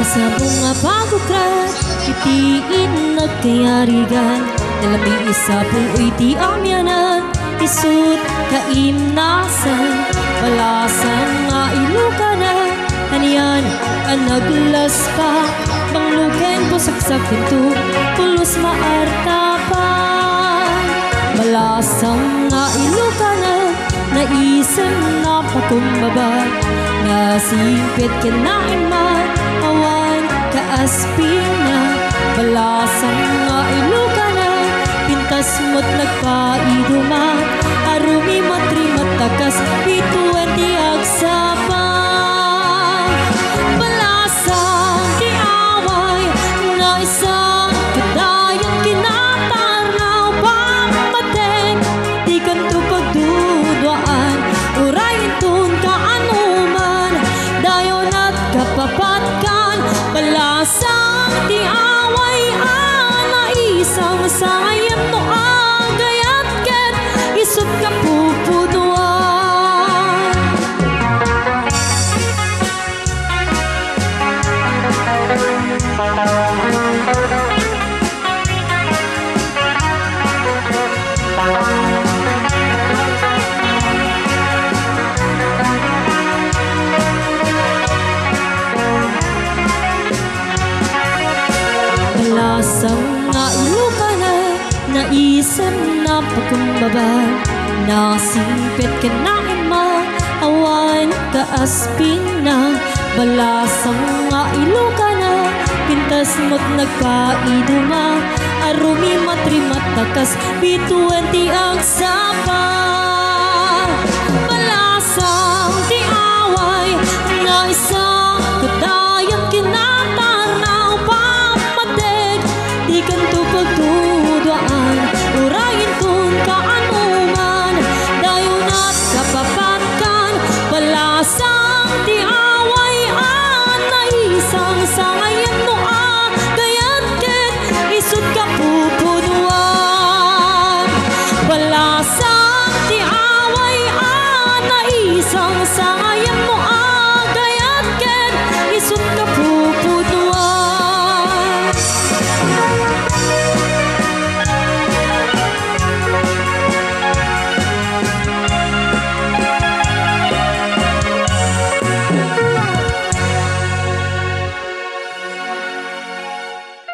sa bunga pagukrat, itiin nagkayarigan, nalami isa pu'y di amyanan, isut kaimnasan, balasan nga ilukanan, hanian ang naglas pa, mangluken po saksak pinto, pulos maartapan, balasang nga ilukanan, naisem na pakumbaba, nga singpit kinain man, awan kaasping na, balasang nga ilukanan, pintas mo't nagpaiduman, arumi matri matakas, bituan di agsapan, balasang di away, na isang kadayang kinatarnaw, pamateng, di kanto pagdudwaan, urayin tun kaanuman, dayon at kapapatkan, balasang di away, ana isang sayang mo agayat ket, isut ka pupudwan. Balasang nga ilukanan, naisem na pakumbaba, nasingpit kinain ma, awan kaasping na, balasang nga ilukanan, pintas mo't nagpaiduma, arumi matri matakas, bituan ti agsapa, balasang ti away, na isa